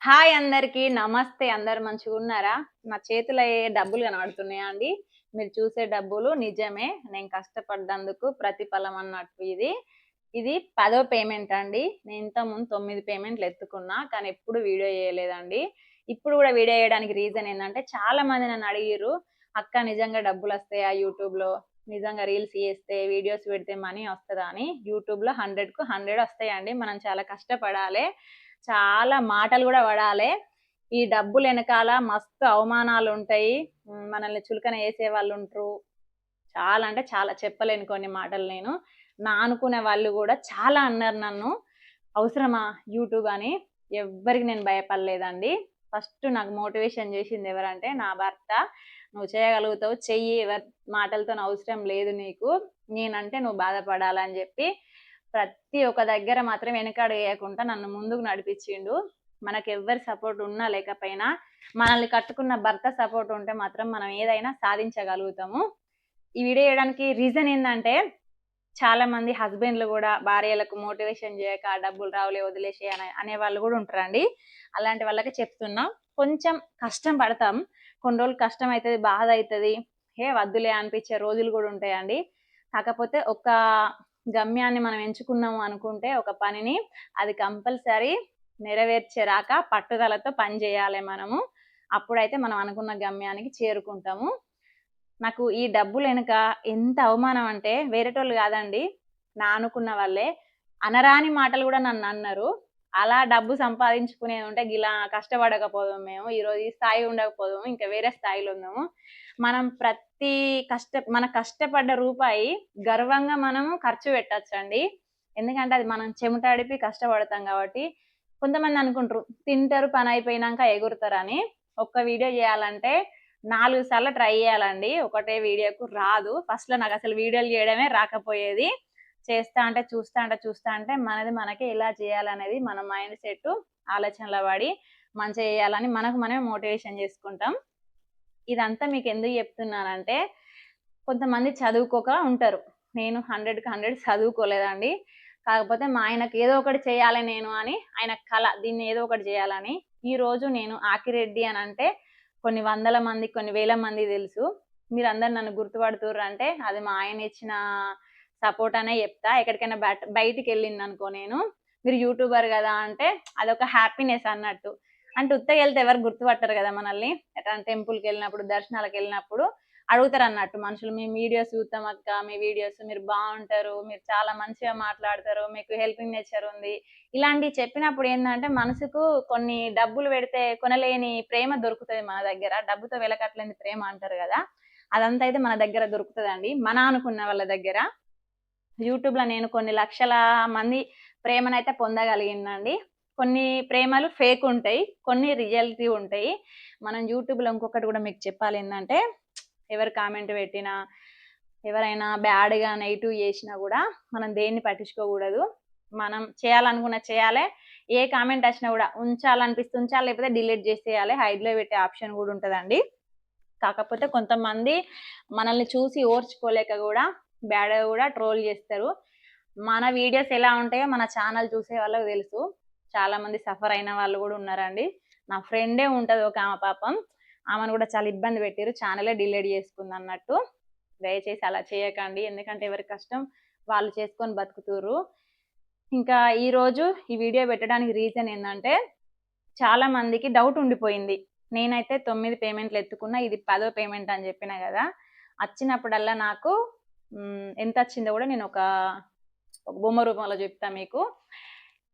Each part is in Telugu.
హాయ్ అందరికీ నమస్తే. అందరు మంచిగున్నారా? నా చేతిలో డబ్బులు కనబడుతున్నాయా అండి? మీరు చూసే డబ్బులు నిజమే. నేను కష్టపడ్డందుకు ప్రతిఫలం అన్నట్టు ఇది. ఇది 10వ పేమెంట్ అండి. నేను ఇంతకుముందు 9 పేమెంట్లు ఎత్తుకున్నా. కానీ ఎప్పుడు వీడియో చేయలేదండి. ఇప్పుడు కూడా వీడియో చేయడానికి రీజన్ ఏందంటే చాలా మంది నన్ను అడిగిర్రు. "అక్క నిజంగా డబ్బులొస్తాయా యూట్యూబ్‌లో? నిజంగా రీల్స్ చేస్తే, వీడియోస్ పెడితే మనీ వస్తదా?" అని. యూట్యూబ్‌లో 100కు 100 వస్తాయండి. మనం చాలా కష్టపడాలే. చాలా మాటలు గూడా పడాలే. ఈ డబ్బులెనకాల మస్తు అవమానాలుంటాయి. మనల్ని చులకన చేసేవాళ్ళుంట్రు. చాలా అంటే చాలా చెప్పలేను కొన్ని మాటలు నేను. నా అనుకునే వాళ్ళు గూడా చాలా అన్నారు నన్ను. అవసరమా యూట్యూబ్ అని. ఎవ్వరికి నేను భయపడలేదండి. ఫస్ట్ నాకు మోటివేషన్ చేసింది ఎవరంటే నా భర్త. "నువ్వు చేయగలుగుతావు. చెయ్యి. ఎవరి మాటలతోని అవసరం లేదు నీకు. నేనంటే నువ్వు బాధపడాలని" జెప్పి ప్రతి ఒక్క దగ్గర మాత్రం వెనకడుగేయకుండా నన్ను ముందుకు నడిపించిండు. మనకెవ్వరి సపోర్ట్ ఉన్నా లేకపోయినా, మనల్ని కట్టుకున్న భర్త సపోర్ట్ ఉంటే మాత్రం మనం ఏదైనా సాధించగలుగుతాము. ఈ వీడియో చేయడానికి రీజన్ ఏందంటే, చాలా మంది హస్బెండ్‌లు గూడా భార్యలకు మోటివేషన్ జేయక డబ్బులు రావులే వదిలేసేయి అనేవాళ్ళు గూడా ఉంటారండి. అలాంటి వాళ్ళకి చెప్తున్నా. కొంచెం కష్టం పడతాం. కొన్ని రోజులు కష్టమైతది, బాధైతది. వద్దులే అనిపించే రోజులు గూడా ఉంటాయండి. కాకపోతే ఒక గమ్యాన్ని మనం ఎంచుకున్నాము అనుకుంటే ఒక పనిని, అది కంపల్సరీ నెరవేర్చేదాకా పట్టుదలతో పని జేయాలే మనము. అప్పుడైతే మనం అనుకున్న గమ్యానికి చేరుకుంటాము. నాకు ఈ డబ్బులెనక ఎంత అవమానం అంటే వేరేటోళ్ళు గాదండి. నా అనుకున్న వాళ్ళే. అనరాని మాటలు గూడా నన్నన్నారు. అలా డబ్బు సంపాదించుకునేది ఉంటే గిలా కష్టపడకపోదుము మేము. ఈరోజు ఈ స్థాయి ఉండకపోదుము. ఇంకా వేరే స్థాయిలో ఉన్నాము. మనం మన కష్టపడ్డ రూపాయి గర్వంగా మనము ఖర్చు పెట్టొచ్చండి. ఎందుకంటే అది మనం చెమటడిపి కష్టపడతాం గాబట్టి. కొంతమంది అనుకుంటరు తింటరు పనయిపోయినంక ఎగురుతారని. ఒక్క వీడియో జేయాలంటే 4 సార్లు ట్రై చేయాలండి. ఒకటే వీడియోకు రాదు. ఫస్ట్‌లో నాకసలు వీడియోలు చేయడమే రాకపోయేది. చూస్తా అంటే మనది మనకే ఎలా చేయాలనేది మన మైండ్ సెట్ ఆలోచనలో పడి మంచిగా చేయాలని మనకు మనమే మోటివేషన్ చేసుకుంటాం. ఇదంతా మీకెందుకు చెప్తున్నానంటే, కొంతమంది చదువుకోక ఉంటారు. నేను 100కి 100 చదువుకోలేదండి. కాకపోతే మా ఆయనకి ఏదో ఒకటి చేయాలి నేను అని ఆయన కల. దీన్ని ఏదో ఒకటి చేయాలని. ఈరోజు నేను ఆకిరెడ్డి అనంటే కొన్ని వందల మంది, కొన్ని వేల మందికి తెలుసు. మీరందరూ నన్ను గుర్తుపడుతుర్రంటే అది మా ఆయన ఇచ్చిన సపోర్ట్ అనే చెప్తా. ఎక్కడికైనా బయటికెళ్ళిందనుకో నేను, మీరు యూట్యూబర్ గదా అంటే అదొక హ్యాపీనెస్ అన్నట్టు. అంటే ఉత్తగెళ్తే ఎవరు గుర్తుపట్టరు గదా మనల్ని. ఎటైనా టెంపుల్‌కెళ్ళినప్పుడు, దర్శనాలకెళ్ళినప్పుడు అడుగుతారన్నట్టు మనుషులు. "మీ వీడియోస్ చూస్తాం అక్క. మీ వీడియోస్ మీరు బావుంటారు. మీరు చాలా మంచిగా మాట్లాడతారు. మీకు హెల్పింగ్ నేచర్ ఉంది." ఇలాంటివి చెప్పినప్పుడు ఏందంటే మనసుకు కొన్ని డబ్బులు పెడితే కొనలేని ప్రేమ దొరుకుతది మన దగ్గర. డబ్బుతో వెలకట్టలేని ప్రేమ అంటారు గదా! అదంతా అయితే మన దగ్గర దొరుకుతదండి. మన అనుకున్న వాళ్ళ దగ్గర. యూట్యూబ్‌లో నేను కొన్ని లక్షల మంది ప్రేమనైతే పొందగలిగినండి. కొన్ని ప్రేమలు ఫేక్ ఉంటాయి. కొన్ని రియాలిటీ ఉంటాయి. మనం యూట్యూబ్‌లో ఇంకొకటి గూడా మీకు చెప్పాలేందంటే, ఎవరు కామెంట్ పెట్టినా, ఎవరైనా బ్యాడ్‌గా నెగెటివ్ చేసినా గూడా మనం దేన్ని పట్టించుకోకూడదు. మనం చేయాలనుకున్నది చేయాలే. ఏ కామెంట్ వచ్చినా గూడా ఉంచాలనిపిస్తే ఉంచాలి. లేకపోతే డిలీట్ చేసేయాలి. హైడ్‌లో పెట్టే ఆప్షన్ గూడా ఉంటదండి. కాకపోతే కొంతమంది మనల్ని చూసి ఓర్చుకోలేక గూడా బ్యాడ్‌గా గూడా ట్రోల్ జేస్తారు. మన వీడియోస్ ఎలా ఉంటాయో మన ఛానల్ చూసే వాళ్ళకి తెలుసు. చాలా మంది సఫర్ అయిన వాళ్ళు గూడా ఉన్నారండి. నా ఫ్రెండే ఉంటది ఒకామె పాపం. ఆమెను గూడా చాలా ఇబ్బంది పెట్టిర్రు. ఛానలే డిలీట్ చేసుకుందన్నట్టు. దయచేసి అలా చేయకండి. ఎందుకంటే ఎవరి కష్టం వాళ్ళు చేసుకొని బతుకుతుర్రు. ఇంకా ఈరోజు ఈ వీడియో పెట్టడానికి రీజన్ ఏందంటే, చాలా మందికి డౌట్ ఉండిపోయింది. నేనైతే 9 పేమెంట్లు ఎత్తుకున్నా. ఇది 10వ పేమెంట్ అని జెప్పినా గదా! అచ్చినప్పుడల్లా నాకు ఎంతొచ్చిందో గూడా నేను ఒక బొమ్మ రూపంలో జెప్తా మీకు.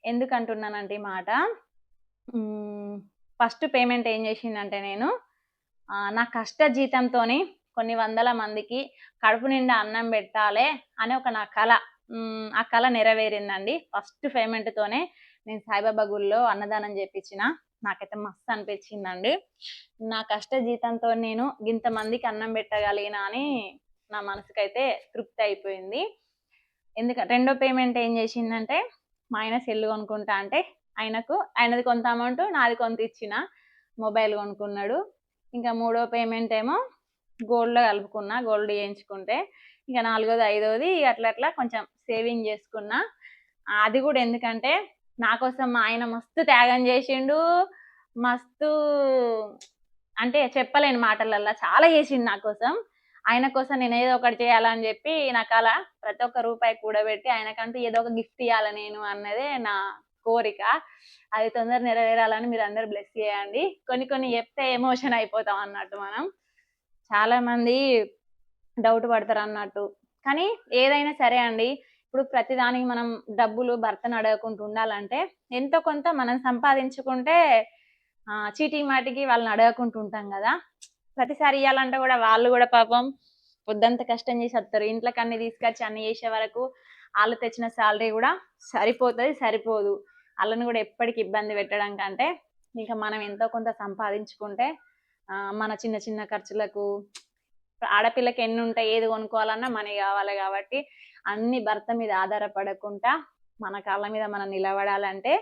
ఎందుకంటున్నానంటే ఈ మాట, ఫస్ట్ పేమెంట్ ఏం జేషినంటే నేను నా కష్ట జీతంతోని కొన్ని వందల మందికి కడుపు నిండా అన్నం బెట్టాలే అని ఒక నా కల. ఆ కల నెరవేరిందండి. ఫస్ట్ పేమెంట్‌తోనే నేను సాయిబాబా గుడిలో అన్నదానం జేపిచ్చిన. నాకైతే మస్తు అనిపించిందండి. నా కష్ట జీతంతో నేను గింతమందికి అన్నం పెట్టగలిగినా అని నా మనసుకైతే తృప్తి అయిపోయింది. రెండో పేమెంట్ ఏం చేసిందంటే, మా ఆయన సెల్ కొనుక్కుంటా అంటే ఆయనది కొంత అమౌంట్, నాది కొంత ఇచ్చిన. మొబైల్ కొనుక్కున్నాడు. ఇంకా మూడో పేమెంట్ ఏమో గోల్డ్‌లో కలుపుకున్నా. గోల్డ్ చేయించుకుంటే. ఇక నాలుగోది, ఐదోది అట్లా కొంచెం సేవింగ్ చేసుకున్నా. అది కూడా ఎందుకంటే, నా కోసం మా ఆయన మస్తు త్యాగం చేసిండు. మస్తు అంటే చెప్పలేను మాటలల్లా. చాలా చేసిండు నా కోసం. ఆయన కోసం నేను ఏదో ఒకటి చేయాలని చెప్పి నాకలా ప్రతి ఒక్క రూపాయి కూడబెట్టి ఆయనకంటూ ఏదో ఒక గిఫ్ట్ ఇయ్యాల నేను అన్నదే నా కోరిక. అది తొందరగా నెరవేరాలని మీరందరూ బ్లెస్ చేయండి. కొన్ని కొన్ని చెప్తే ఎమోషన్ అయిపోతాం అన్నట్టు మనం. చాలా మంది డౌట్ పడతారన్నట్టు. కానీ ఏదైనా సరే అండి, ఇప్పుడు ప్రతిదానికి మనం డబ్బులు భర్తను అడగకుండా ఉండాలంటే ఎంతో కొంత మనం సంపాదించుకుంటే చీటికి మాటికి వాళ్ళని అడగకుండా ఉంటాం కదా. ప్రతిసారి ఇయ్యాలంటే కూడా వాళ్ళు కూడా పాపం పొద్దంతా కష్టం చేసి వస్తారు. ఇంట్లోకి అన్ని తీసుకొచ్చి అన్ని చేసే వరకు వాళ్ళు తెచ్చిన శాలరీ కూడా సరిపోదు. వాళ్ళని కూడా ఎప్పటికి ఇబ్బంది పెట్టడం కంటే ఇంకా మనం ఎంతో కొంత సంపాదించుకుంటే మన చిన్న చిన్న ఖర్చులకు ఆడపిల్లకి ఎన్ని ఉంటాయి, ఏది కొనుక్కోవాలన్నా మనీ కావాలి కాబట్టి అన్ని భర్త మీద ఆధారపడకుండా మన కాళ్ళ మీద మనం నిలబడాలంటే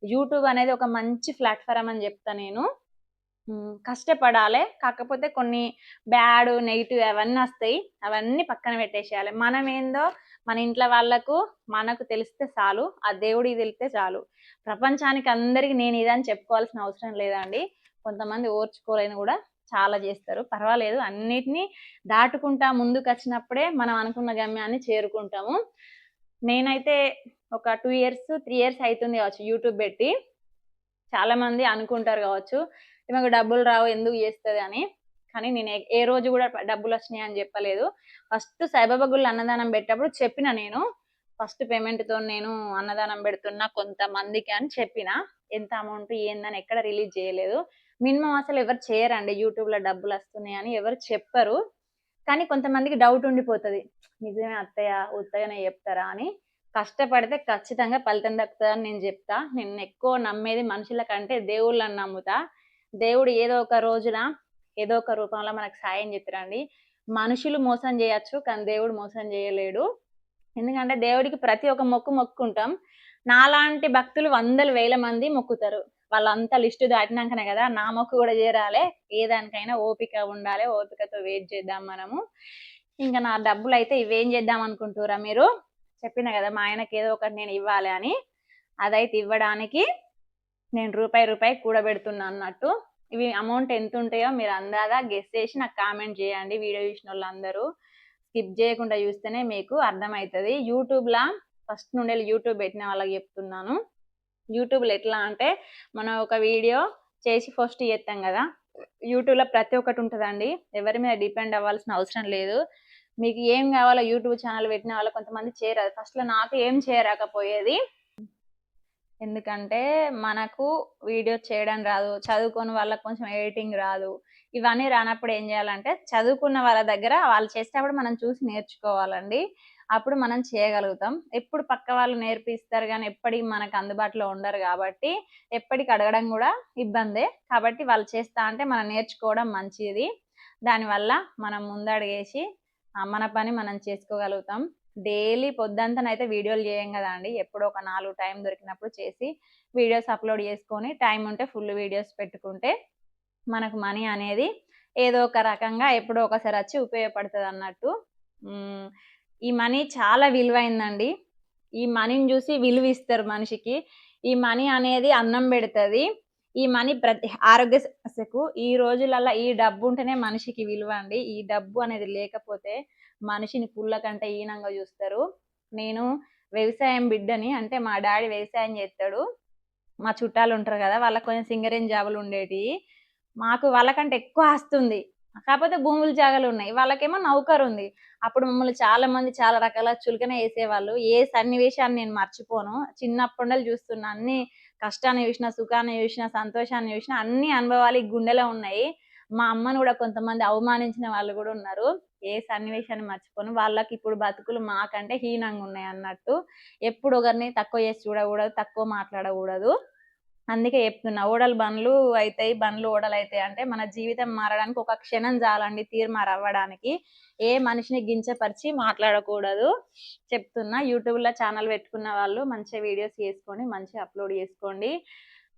యూట్యూబ్ అనేది ఒక మంచి ప్లాట్ఫామ్ అని చెప్తా నేను. కష్టపడాలి, కాకపోతే కొన్ని బ్యాడ్ నెగిటివ్ అవన్నీ వస్తాయి, అవన్నీ పక్కన పెట్టేసేయాలి. మనం ఏందో మన ఇంట్లో వాళ్ళకు మనకు తెలిస్తే చాలు, ఆ దేవుడికి తెలిస్తే చాలు. ప్రపంచానికి అందరికి నేను ఇదని చెప్పుకోవాల్సిన అవసరం లేదండి. కొంతమంది ఓర్చుకోలేని కూడా చాలా చేస్తారు, పర్వాలేదు. అన్నిటినీ దాటుకుంటా ముందుకు వచ్చినప్పుడే మనం అనుకున్న గమ్యాన్ని చేరుకుంటాము. నేనైతే ఒక 2 years 3 years అవుతుంది కావచ్చు యూట్యూబ్ పెట్టి. చాలా మంది అనుకుంటారు కావచ్చు ఈమెకు డబ్బులు రావు ఎందుకు చేస్తుంది అని. కానీ నేను ఏ రోజు కూడా డబ్బులు వచ్చినాయి అని చెప్పలేదు. ఫస్ట్ సాయిబాబా గుళ్ళు అన్నదానం పెట్టేటప్పుడు చెప్పిన, నేను ఫస్ట్ పేమెంట్తో నేను అన్నదానం పెడుతున్నా కొంతమందికి అని చెప్పిన. ఎంత అమౌంట్ ఏందని ఎక్కడ రిలీజ్ చేయలేదు. మినిమం అసలు ఎవరు చేయరండి యూట్యూబ్లో డబ్బులు వస్తున్నాయి అని ఎవరు చెప్పరు. కానీ కొంతమందికి డౌట్ ఉండిపోతుంది, నిజమే అత్తయ్య ఉత్తగానే చెప్తారా అని. కష్టపడితే ఖచ్చితంగా ఫలితం దక్కుతుందని నేను చెప్తా. నేను ఎక్కువ నమ్మేది మనుషుల కంటే దేవుళ్ళని నమ్ముతా. దేవుడు ఏదో ఒక రోజున ఏదో ఒక రూపంలో మనకు సాయం చేస్తారండి. మనుషులు మోసం చేయొచ్చు కానీ దేవుడు మోసం చేయలేడు. ఎందుకంటే దేవుడికి ప్రతి ఒక్క మొక్కుకుంటాం. నాలాంటి భక్తులు 100,000 మంది మొక్కుతారు. వాళ్ళంతా లిస్టు దాటినాకనే కదా నా మొక్కు కూడా చేరాలి. ఏదానికైనా ఓపిక ఉండాలి, ఓపికతో వెయిట్ చేద్దాం మనము. ఇంకా నా డబ్బులు అయితే ఇవేం చేద్దాం అనుకుంటురా మీరు? చెప్పిన కదా మా ఆయనకి ఏదో ఒకటి నేను ఇవ్వాలి అని. అదైతే ఇవ్వడానికి నేను రూపాయి కూడబెడుతున్నా అన్నట్టు. ఇవి అమౌంట్ ఎంత ఉంటాయో మీరు అందాగా గెస్ చేసి నాకు కామెంట్ చేయండి. వీడియో చూసిన వాళ్ళందరూ స్కిప్ చేయకుండా చూస్తేనే మీకు అర్థమవుతుంది. యూట్యూబ్లో ఫస్ట్ నుండి యూట్యూబ్ పెట్టిన వాళ్ళకి చెప్తున్నాను. యూట్యూబ్లో ఎట్లా అంటే మనం ఒక వీడియో చేసి పోస్ట్ చేస్తాం కదా, యూట్యూబ్లో ప్రతి ఒక్కటి ఉంటుందండి. ఎవరి మీద డిపెండ్ అవ్వాల్సిన అవసరం లేదు. మీకు ఏం కావాలో యూట్యూబ్ ఛానల్ పెట్టిన వాళ్ళు కొంతమంది చేయరాదు. ఫస్ట్లో నాకు ఏం చేయరాకపోయేది. ఎందుకంటే మనకు వీడియో చేయడం రాదు, చదువుకున్న వాళ్ళకి కొంచెం ఎడిటింగ్ రాదు. ఇవన్నీ రానప్పుడు ఏం చేయాలంటే చదువుకున్న వాళ్ళ దగ్గర వాళ్ళు చేసేటప్పుడు మనం చూసి నేర్చుకోవాలండి. అప్పుడు మనం చేయగలుగుతాం. ఎప్పుడు పక్క వాళ్ళు నేర్పిస్తారు కానీ ఎప్పటికి మనకు అందుబాటులో ఉండరు కాబట్టి ఎప్పటికి అడగడం కూడా ఇబ్బందే. కాబట్టి వాళ్ళు చేస్తా అంటే మనం నేర్చుకోవడం మంచిది. దానివల్ల మనం ముందడుగేసి మన పని మనం చేసుకోగలుగుతాం. డైలీ పొద్దంతనైతే వీడియోలు చేయం కదా అండి. ఎప్పుడో ఒక 4 టైం దొరికినప్పుడు చేసి వీడియోస్ అప్లోడ్ చేసుకొని టైం ఉంటే ఫుల్ వీడియోస్ పెట్టుకుంటే మనకు మనీ అనేది ఏదో ఒక రకంగా ఎప్పుడో ఒకసారి వచ్చి ఉపయోగపడుతుంది అన్నట్టు. ఈ మనీ చాలా విలువైందండి. ఈ మనీని చూసి విలువ ఇస్తారు మనిషికి. ఈ మనీ అనేది అన్నం పెడుతుంది. ఈ మనీ ప్రతి ఆరోగ్య సమస్యకు ఈ రోజులలో ఈ డబ్బు ఉంటేనే మనిషికి విలువ అండి. ఈ డబ్బు అనేది లేకపోతే మనిషిని పుల్ల కంటే హీనంగా చూస్తారు. నేను వ్యవసాయం బిడ్డని, అంటే మా డాడీ వ్యవసాయం చేస్తాడు. మా చుట్టాలు ఉంటారు కదా, వాళ్ళకి కొంచెం సింగరేణి జాబులు ఉండేటి. మాకు వాళ్ళకంటే ఎక్కువ ఆస్తుంది, కాకపోతే భూములు జాగాలు ఉన్నాయి. వాళ్ళకేమో నౌకరు ఉంది. అప్పుడు మమ్మల్ని చాలా మంది చాలా రకాల చులకన వేసేవాళ్ళు. ఏ సన్నివేశాన్ని నేను మర్చిపోను. చిన్నప్పటి నుండి చూస్తున్నా, అన్ని కష్టాన్ని చూసిన, సుఖాన్ని చూసిన, సంతోషాన్ని చూసిన, అన్ని అనుభవాలు ఈ గుండెలో ఉన్నాయి. మా అమ్మను కూడా కొంతమంది అవమానించిన వాళ్ళు కూడా ఉన్నారు. ఏ సన్నివేశాన్ని మర్చిపోను. వాళ్ళకి ఇప్పుడు బతుకులు మాకంటే హీనంగా ఉన్నాయి అన్నట్టు. ఎప్పుడు ఒకరిని తక్కువ చేసి చూడకూడదు, తక్కువ మాట్లాడకూడదు. అందుకే చెప్తున్నా, ఓడలు బండ్లు అవుతాయి, బండ్లు ఓడలు అవుతాయి అంటే మన జీవితం మారడానికి ఒక క్షణం చాలండి తీర్మార్ అవ్వడానికి. ఏ మనిషిని గించపరిచి మాట్లాడకూడదు చెప్తున్నా. యూట్యూబ్లో ఛానల్ పెట్టుకున్న వాళ్ళు మంచిగా వీడియోస్ చేసుకొని మంచిగా అప్లోడ్ చేసుకోండి.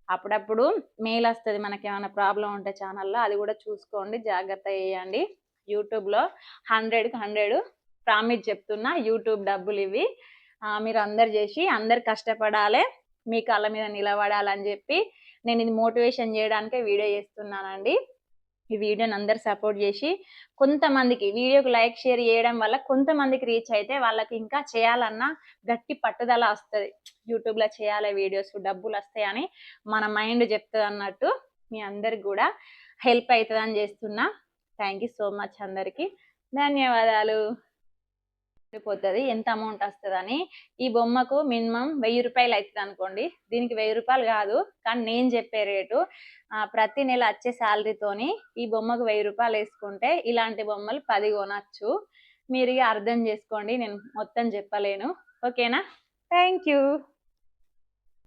అప్పుడప్పుడు మెయిల్ వస్తుంది మనకి ఏమైనా ప్రాబ్లం ఉంటే ఛానల్లో, అది కూడా చూసుకోండి, జాగ్రత్త చేయండి. యూట్యూబ్లో 100కి 100 ప్రామిస్ చెప్తున్నా. యూట్యూబ్ డబ్బులు ఇవి మీరు అందరు చేసి అందరు కష్టపడాలి, మీ కాళ్ళ మీద నిలబడాలని చెప్పి నేను ఇది మోటివేషన్ చేయడానికే వీడియో చేస్తున్నానండి. ఈ వీడియోని అందరు సపోర్ట్ చేసి కొంతమందికి వీడియోకి లైక్ షేర్ చేయడం వల్ల కొంతమందికి రీచ్ అయితే వాళ్ళకి ఇంకా చేయాలన్న గట్టి పట్టుదల వస్తుంది. యూట్యూబ్లో చేయాలి వీడియోస్, డబ్బులు వస్తాయని మన మైండ్ చెప్తుంది అన్నట్టు మీ అందరికి కూడా హెల్ప్ అవుతుందని చేస్తున్నా. థ్యాంక్ యూ సో మచ్ అందరికీ, ధన్యవాదాలు. పోతుంది ఎంత అమౌంట్ వస్తుందని. ఈ బొమ్మకు మినిమం 1000 రూపాయలు అవుతుంది అనుకోండి. దీనికి 1000 రూపాయలు కాదు, కానీ నేను చెప్పే రేటు ప్రతి నెల వచ్చే శాలరీతోని ఈ బొమ్మకు 1000 రూపాయలు వేసుకుంటే ఇలాంటి బొమ్మలు 10 కొనచ్చు. మీరు ఇక అర్థం చేసుకోండి, నేను మొత్తం చెప్పలేను. ఓకేనా? Thank you.